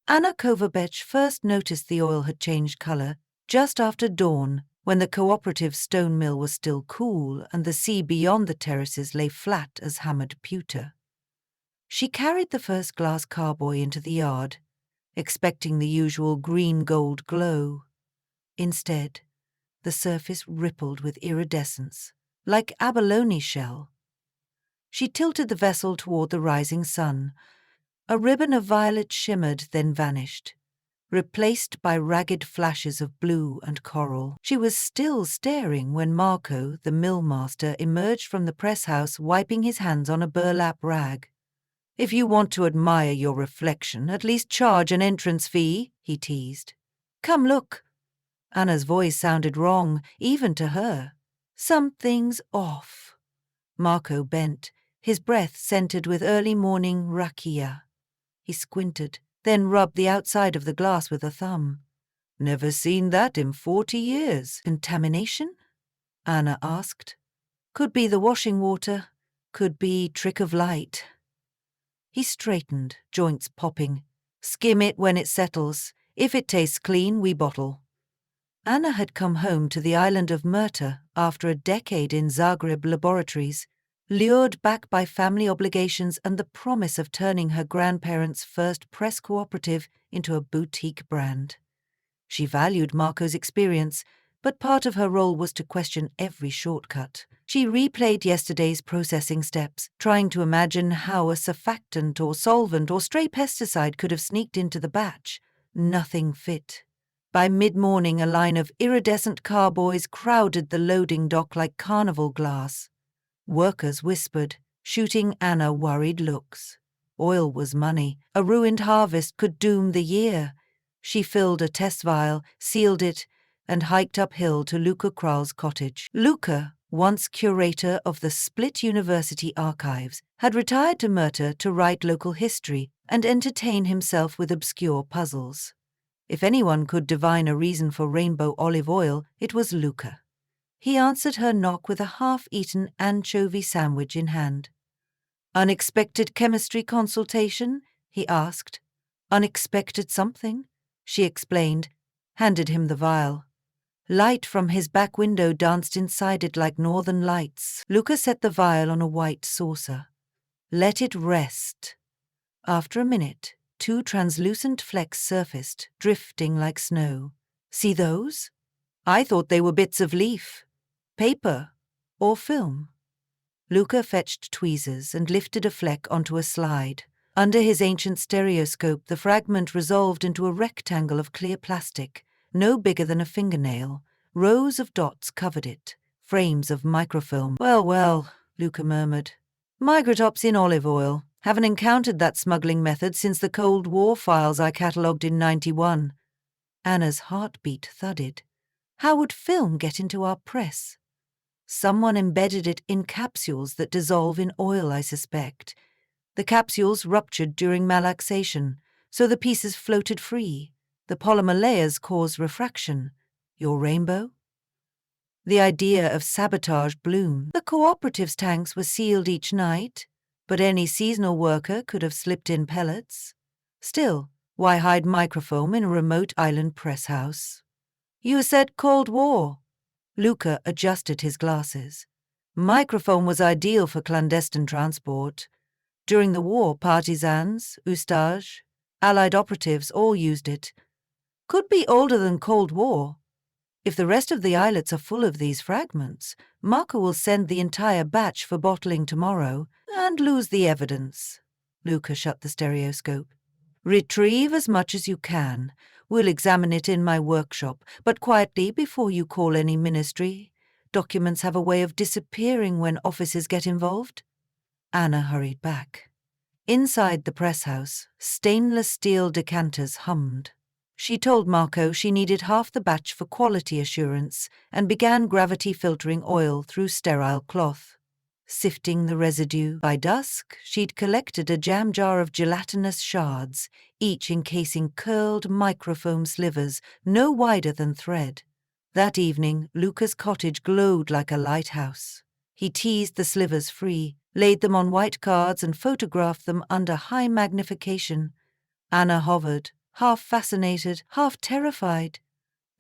Anna Kovac first noticed the oil had changed color just after dawn, when the Cooperative stone mill was still cool and the sea beyond the terraces lay flat as hammered pewter. She carried the first glass carboy into the yard, expecting the usual green-gold glow. Instead, the surface rippled with iridescence, like abalone shell. She tilted the vessel toward the rising sun. A ribbon of violet shimmered, then vanished, replaced by ragged flashes of blue and coral. She was still staring when Marco, the millmaster, emerged from the press house, wiping his hands on a burlap rag. "If you want to admire your reflection, at least charge an entrance fee," he teased. "Come look." Anna's voice sounded wrong, even to her. "Something's off." Marco bent, his breath scented with early morning rakia. He squinted, then rubbed the outside of the glass with a thumb. "Never seen that in 40 years. Contamination?" Anna asked. "Could be the washing water, could be trick of light." He straightened, joints popping. "Skim it when it settles. If it tastes clean, we bottle." Anna had come home to the island of Murta after a decade in Zagreb laboratories, lured back by family obligations and the promise of turning her grandparents' first press cooperative into a boutique brand. She valued Marco's experience, but part of her role was to question every shortcut. She replayed yesterday's processing steps, trying to imagine how a surfactant or solvent or stray pesticide could have sneaked into the batch. Nothing fit. By mid-morning, a line of iridescent carboys crowded the loading dock like carnival glass. Workers whispered, shooting Anna worried looks. Oil was money. A ruined harvest could doom the year. She filled a test vial, sealed it, and hiked uphill to Luca Kral's cottage. Luca, once curator of the Split University archives, had retired to Murta to write local history and entertain himself with obscure puzzles. If anyone could divine a reason for rainbow olive oil, it was Luca. He answered her knock with a half-eaten anchovy sandwich in hand. "Unexpected chemistry consultation?" he asked. "Unexpected something," she explained, handed him the vial. Light from his back window danced inside it like northern lights. Luca set the vial on a white saucer. "Let it rest." After a minute, 2 translucent flecks surfaced, drifting like snow. "See those? I thought they were bits of leaf, paper, or film." Luca fetched tweezers and lifted a fleck onto a slide. Under his ancient stereoscope, the fragment resolved into a rectangle of clear plastic, no bigger than a fingernail. Rows of dots covered it, frames of microfilm. "Well, well," Luca murmured. "Migratops in olive oil. Haven't encountered that smuggling method since the Cold War files I catalogued in 91. Anna's heartbeat thudded. How would film get into our press? Someone embedded it in capsules that dissolve in oil, I suspect. The capsules ruptured during malaxation, so the pieces floated free. The polymer layers cause refraction. Your rainbow? The idea of sabotage bloomed. The Cooperative's tanks were sealed each night, but any seasonal worker could have slipped in pellets. Still, why hide microfoam in a remote island press house? "You said Cold War." Luca adjusted his glasses. "Microfoam was ideal for clandestine transport. During the war, partisans, Ustage, Allied operatives all used it. Could be older than Cold War. If the rest of the islets are full of these fragments, Marco will send the entire batch for bottling tomorrow and lose the evidence." Luca shut the stereoscope. "Retrieve as much as you can. We'll examine it in my workshop, but quietly before you call any ministry. Documents have a way of disappearing when officers get involved." Anna hurried back. Inside the press house, stainless steel decanters hummed. She told Marco she needed half the batch for quality assurance and began gravity filtering oil through sterile cloth. Sifting the residue, by dusk she'd collected a jam jar of gelatinous shards, each encasing curled microfoam slivers no wider than thread. That evening, Luca's cottage glowed like a lighthouse. He teased the slivers free, laid them on white cards and photographed them under high magnification. Anna hovered, half fascinated, half terrified.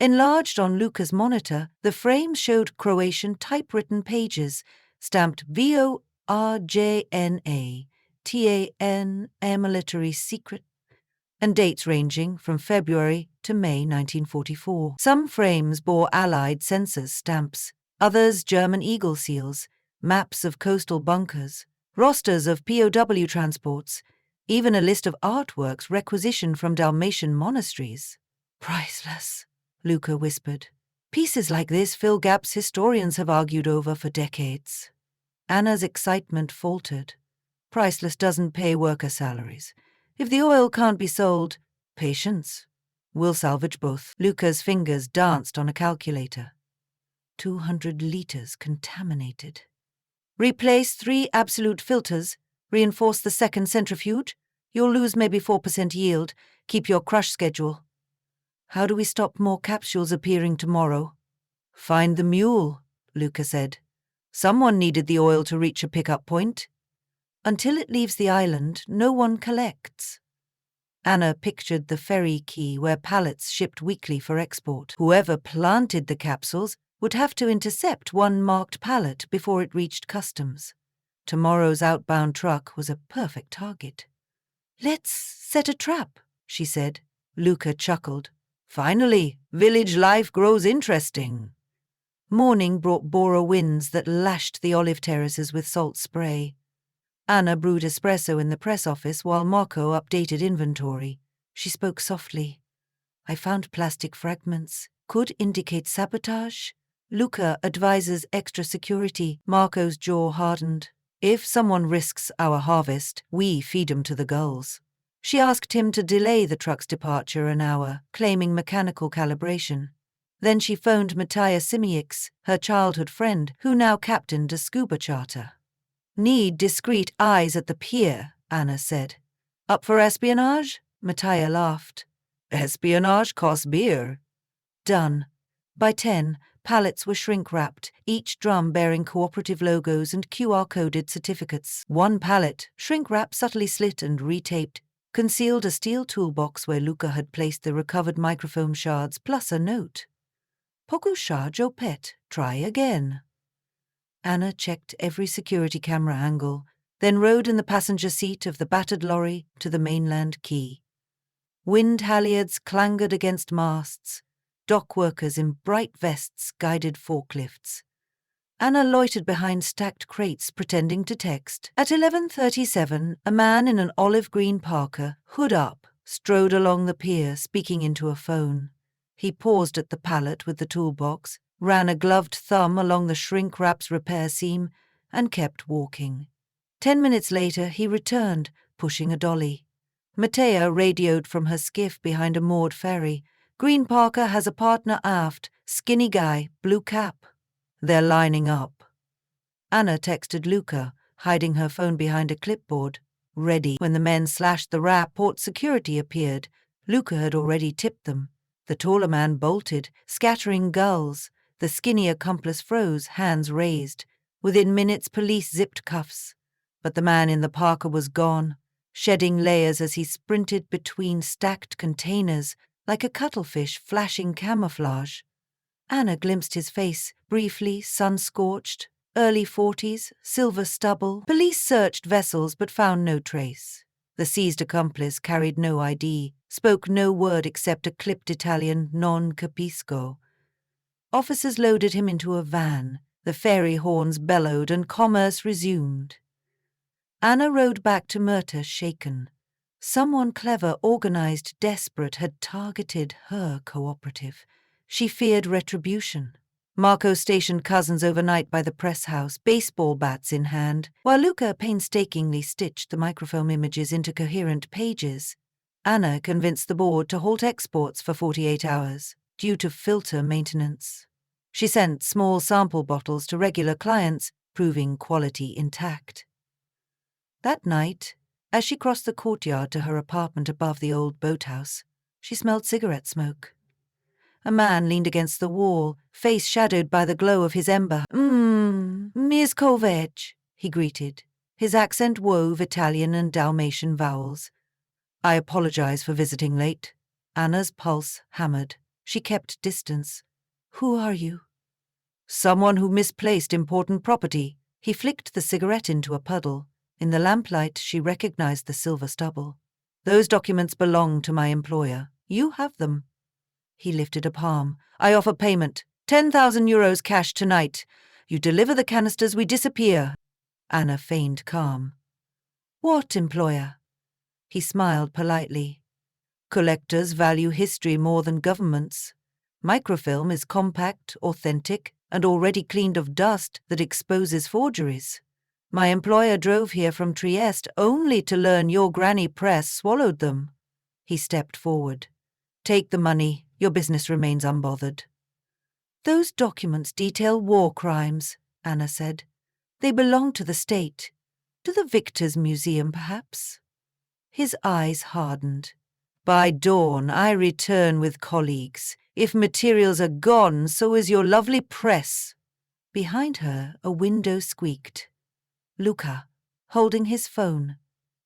Enlarged on Luca's monitor, the frame showed Croatian typewritten pages, stamped VORJNA, TAN, military secret, and dates ranging from February to May 1944. Some frames bore Allied census stamps, others German Eagle seals, maps of coastal bunkers, rosters of POW transports, even a list of artworks requisitioned from Dalmatian monasteries. Priceless, Luca whispered. Pieces like this fill gaps historians have argued over for decades. Anna's excitement faltered. Priceless doesn't pay worker salaries. If the oil can't be sold, patience. We'll salvage both. Luca's fingers danced on a calculator. 200 liters contaminated. Replace 3 absolute filters. Reinforce the second centrifuge. You'll lose maybe 4% yield. Keep your crush schedule. How do we stop more capsules appearing tomorrow? Find the mule, Luca said. Someone needed the oil to reach a pickup point. Until it leaves the island, no one collects. Anna pictured the ferry quay where pallets shipped weekly for export. Whoever planted the capsules would have to intercept one marked pallet before it reached customs. Tomorrow's outbound truck was a perfect target. Let's set a trap, she said. Luca chuckled. Finally, village life grows interesting. Morning brought Bora winds that lashed the olive terraces with salt spray. Anna brewed espresso in the press office while Marco updated inventory. She spoke softly. I found plastic fragments. Could indicate sabotage. Luca advises extra security. Marco's jaw hardened. If someone risks our harvest, we feed 'em to the gulls. She asked him to delay the truck's departure an hour, claiming mechanical calibration. Then she phoned Marija Kovac, her childhood friend, who now captained a scuba charter. Need discreet eyes at the pier, Anna said. Up for espionage? Marija laughed. Espionage costs beer. Done. By 10, pallets were shrink-wrapped, each drum bearing Cooperative logos and QR-coded certificates. One pallet, shrink-wrapped, subtly slit and retaped, concealed a steel toolbox where Luca had placed the recovered microfoam shards plus a note. Pokusha Jopet, try again. Anna checked every security camera angle, then rode in the passenger seat of the battered lorry to the mainland quay. Wind halyards clanged against masts. Dock workers in bright vests guided forklifts. Anna loitered behind stacked crates pretending to text. At 11:37, a man in an olive-green parka, hood up, strode along the pier speaking into a phone. He paused at the pallet with the toolbox, ran a gloved thumb along the shrink-wrap's repair seam, and kept walking. 10 minutes later, he returned, pushing a dolly. Marija radioed from her skiff behind a moored ferry. Green Parker has a partner aft, skinny guy, blue cap. They're lining up. Anna texted Luca, hiding her phone behind a clipboard. Ready. When the men slashed the wrap, port security appeared. Luca had already tipped them. The taller man bolted, scattering gulls. The skinny accomplice froze, hands raised. Within minutes, police zipped cuffs. But the man in the parka was gone, shedding layers as he sprinted between stacked containers like a cuttlefish flashing camouflage. Anna glimpsed his face, briefly sun-scorched, early 40s, silver stubble. Police searched vessels but found no trace. The seized accomplice carried no ID, spoke no word except a clipped Italian non capisco. Officers loaded him into a van. The ferry horns bellowed and commerce resumed. Anna rode back to Myrta shaken. Someone clever, organized, desperate had targeted her cooperative. She feared retribution. Marco stationed cousins overnight by the press house, baseball bats in hand, while Luca painstakingly stitched the microfilm images into coherent pages. Anna convinced the board to halt exports for 48 hours, due to filter maintenance. She sent small sample bottles to regular clients, proving quality intact. That night, as she crossed the courtyard to her apartment above the old boathouse, she smelled cigarette smoke. A man leaned against the wall, face shadowed by the glow of his ember. Ms. Kovac, he greeted. His accent wove Italian and Dalmatian vowels. I apologize for visiting late. Anna's pulse hammered. She kept distance. Who are you? Someone who misplaced important property. He flicked the cigarette into a puddle. In the lamplight, she recognized the silver stubble. Those documents belong to my employer. You have them. He lifted a palm. I offer payment. 10,000 euros cash tonight. You deliver the canisters, we disappear. Anna feigned calm. What employer? He smiled politely. Collectors value history more than governments. Microfilm is compact, authentic, and already cleaned of dust that exposes forgeries. My employer drove here from Trieste only to learn your granny press swallowed them. He stepped forward. Take the money. Your business remains unbothered. Those documents detail war crimes, Anna said. They belong to the state. To the Victor's Museum, perhaps? His eyes hardened. By dawn, I return with colleagues. If materials are gone, so is your lovely press. Behind her, a window squeaked. Luca, holding his phone.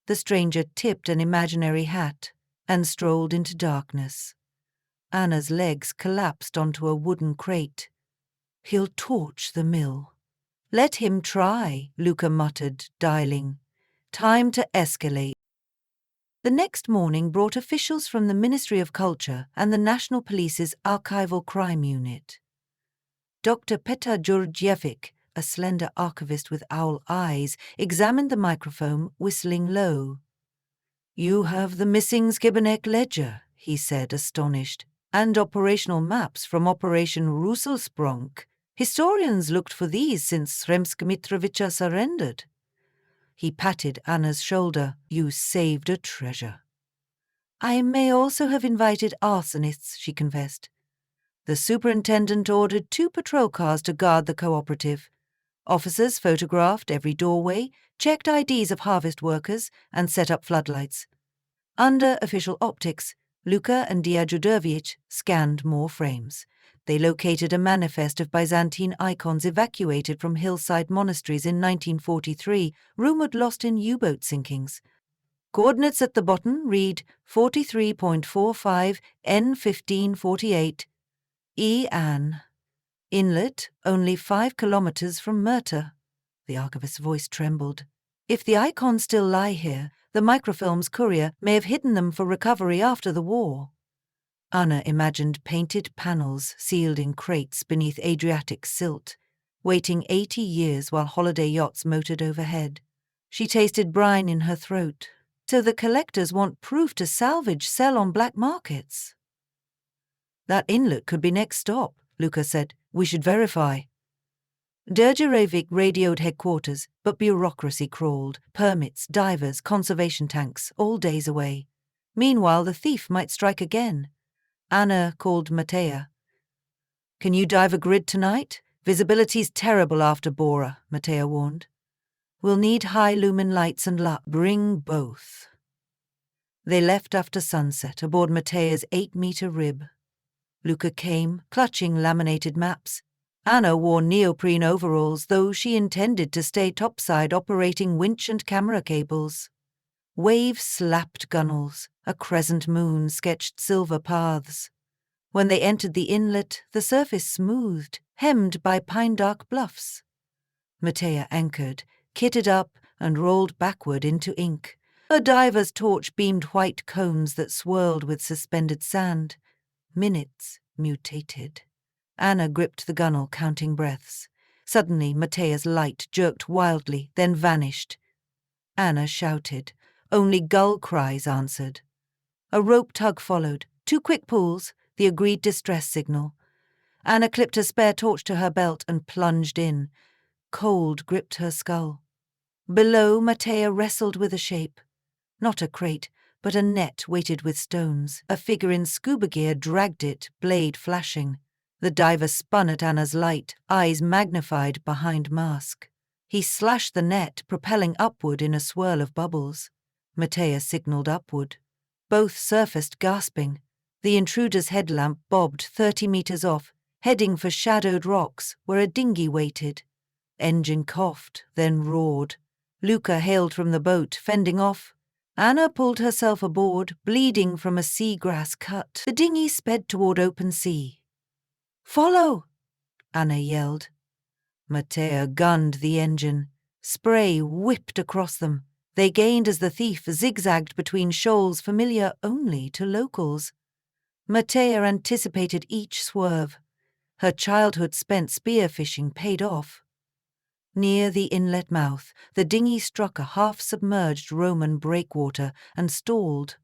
The stranger tipped an imaginary hat and strolled into darkness. Anna's legs collapsed onto a wooden crate. He'll torch the mill. Let him try, Luca muttered, dialing. Time to escalate. The next morning brought officials from the Ministry of Culture and the National Police's Archival Crime Unit. Dr. Petar Djurdjevic, a slender archivist with owl eyes, examined the microfilm, whistling low. You have the missing Skibenek ledger, he said, astonished, and operational maps from Operation Russelsprung. Historians looked for these since Sremska Mitrovica surrendered. He patted Anna's shoulder. You saved a treasure. I may also have invited arsonists, she confessed. The superintendent ordered 2 patrol cars to guard the cooperative. Officers photographed every doorway, checked IDs of harvest workers, and set up floodlights. Under official optics, Luca and Djurdjevic scanned more frames. They located a manifest of Byzantine icons evacuated from hillside monasteries in 1943, rumoured lost in U-boat sinkings. Coordinates at the bottom read 43.45 N1548 E-An. Inlet only 5 kilometres from Murta. The archivist's voice trembled. If the icons still lie here, the microfilm's courier may have hidden them for recovery after the war. Anna imagined painted panels sealed in crates beneath Adriatic silt, waiting 80 years while holiday yachts motored overhead. She tasted brine in her throat. So the collectors want proof to salvage, sell on black markets. That inlet could be next stop, Luca said. We should verify. Djurdjevic radioed headquarters, but bureaucracy crawled. Permits, divers, conservation tanks, all days away. Meanwhile, the thief might strike again. Anna called Matea. Can you dive a grid tonight? Visibility's terrible after Bora, Matea warned. We'll need high lumen lights and luck. Bring both. They left after sunset aboard Matea's 8-meter rib. Luca came, clutching laminated maps. Anna wore neoprene overalls, though she intended to stay topside operating winch and camera cables. Waves slapped gunnels. A crescent moon sketched silver paths. When they entered the inlet, the surface smoothed, hemmed by pine-dark bluffs. Matea anchored, kitted up, and rolled backward into ink. A diver's torch beamed white cones that swirled with suspended sand. Minutes mutated. Anna gripped the gunwale, counting breaths. Suddenly, Matea's light jerked wildly, then vanished. Anna shouted. Only gull cries answered. A rope tug followed. 2 quick pulls, the agreed distress signal. Anna clipped a spare torch to her belt and plunged in. Cold gripped her skull. Below, Matea wrestled with a shape. Not a crate, but a net weighted with stones. A figure in scuba gear dragged it, blade flashing. The diver spun at Anna's light, eyes magnified behind mask. He slashed the net, propelling upward in a swirl of bubbles. Matea signaled upward. Both surfaced, gasping. The intruder's headlamp bobbed 30 meters off, heading for shadowed rocks where a dinghy waited. Engine coughed, then roared. Luca hailed from the boat, fending off. Anna pulled herself aboard, bleeding from a seagrass cut. The dinghy sped toward open sea. "Follow!" Anna yelled. Matea gunned the engine. Spray whipped across them. They gained as the thief zigzagged between shoals familiar only to locals. Matea anticipated each swerve. Her childhood spent spearfishing paid off. Near the inlet mouth, the dinghy struck a half-submerged Roman breakwater and stalled.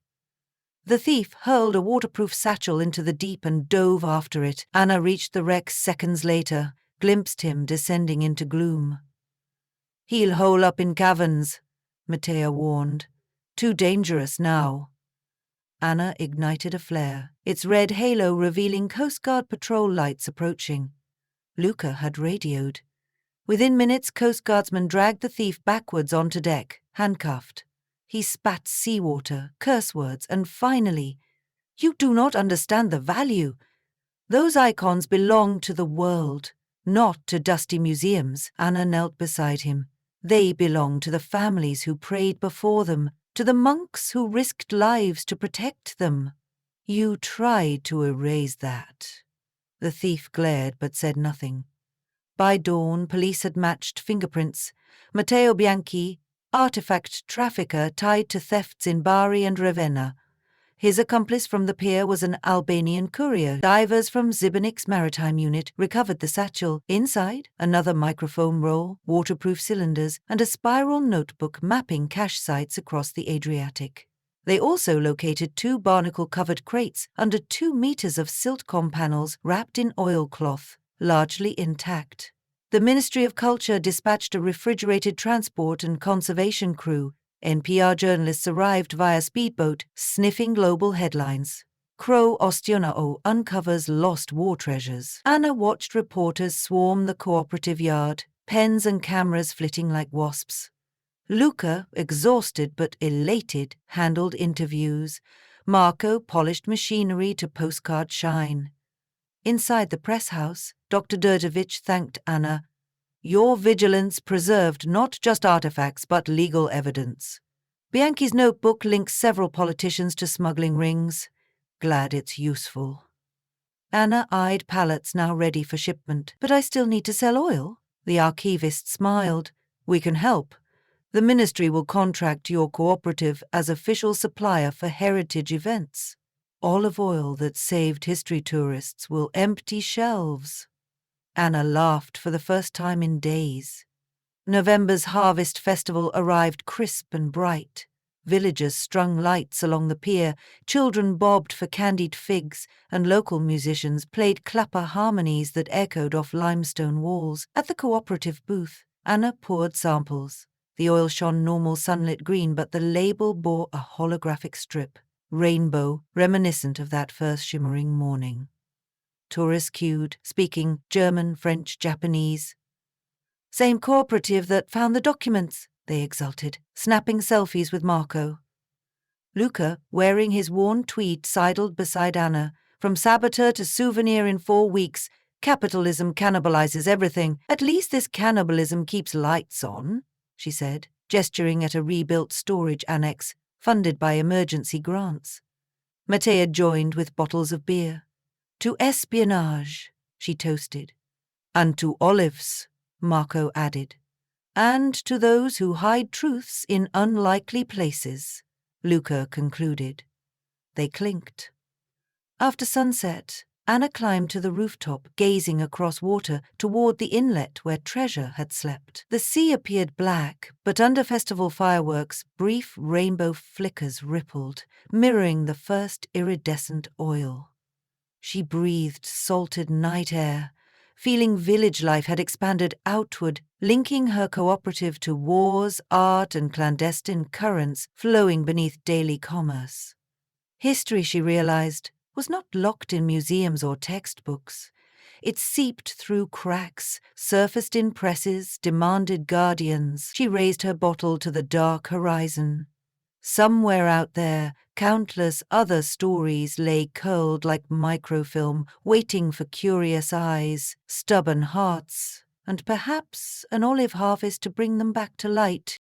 The thief hurled a waterproof satchel into the deep and dove after it. Anna reached the wreck seconds later, glimpsed him descending into gloom. "He'll hole up in caverns," Matea warned. "Too dangerous now." Anna ignited a flare, its red halo revealing Coast Guard patrol lights approaching. Luca had radioed. Within minutes, Coast Guardsmen dragged the thief backwards onto deck, handcuffed. He spat seawater, curse words, and finally, "You do not understand the value. Those icons belong to the world, not to dusty museums." Anna knelt beside him. "They belong to the families who prayed before them, to the monks who risked lives to protect them. You tried to erase that." The thief glared but said nothing. By dawn, police had matched fingerprints. Matteo Bianchi, artifact trafficker tied to thefts in Bari and Ravenna. His accomplice from the pier was an Albanian courier. Divers from Zibenik's maritime unit recovered the satchel. Inside, another microfoam roll, waterproof cylinders, and a spiral notebook mapping cache sites across the Adriatic. They also located 2 barnacle-covered crates under 2 meters of siltcom panels wrapped in oilcloth, largely intact. The Ministry of Culture dispatched a refrigerated transport and conservation crew. NPR journalists arrived via speedboat, sniffing global headlines. Crow Ostionao uncovers lost war treasures. Anna watched reporters swarm the Cooperative yard, pens and cameras flitting like wasps. Luca, exhausted but elated, handled interviews. Marco polished machinery to postcard shine. Inside the press house, Dr. Đurđević thanked Anna. "Your vigilance preserved not just artifacts but legal evidence." Bianchi's notebook links several politicians to smuggling rings. "Glad it's useful." Anna eyed pallets now ready for shipment. "But I still need to sell oil?" The archivist smiled. "We can help. The ministry will contract your cooperative as official supplier for heritage events. Olive oil that saved history tourists will empty shelves." Anna laughed for the first time in days. November's harvest festival arrived crisp and bright. Villagers strung lights along the pier, children bobbed for candied figs, and local musicians played clapper harmonies that echoed off limestone walls. At the cooperative booth, Anna poured samples. The oil shone normal sunlit green, but the label bore a holographic strip. Rainbow, reminiscent of that first shimmering morning. Tourists queued, speaking German, French, Japanese. "Same cooperative that found the documents," they exulted, snapping selfies with Marco. Luca, wearing his worn tweed, sidled beside Anna. "From saboteur to souvenir in 4 weeks, capitalism cannibalizes everything. At least this cannibalism keeps lights on," she said, gesturing at a rebuilt storage annex, funded by emergency grants. Matea joined with bottles of beer. "To espionage," she toasted. "And to olives," Marco added. "And to those who hide truths in unlikely places," Luca concluded. They clinked. After sunset, Anna climbed to the rooftop, gazing across water toward the inlet where treasure had slept. The sea appeared black, but under festival fireworks, brief rainbow flickers rippled, mirroring the first iridescent oil. She breathed salted night air, feeling village life had expanded outward, linking her cooperative to wars, art, and clandestine currents flowing beneath daily commerce. History, she realized, was not locked in museums or textbooks. It seeped through cracks, surfaced in presses, demanded guardians. She raised her bottle to the dark horizon. Somewhere out there, countless other stories lay curled like microfilm, waiting for curious eyes, stubborn hearts, and perhaps an olive harvest to bring them back to light.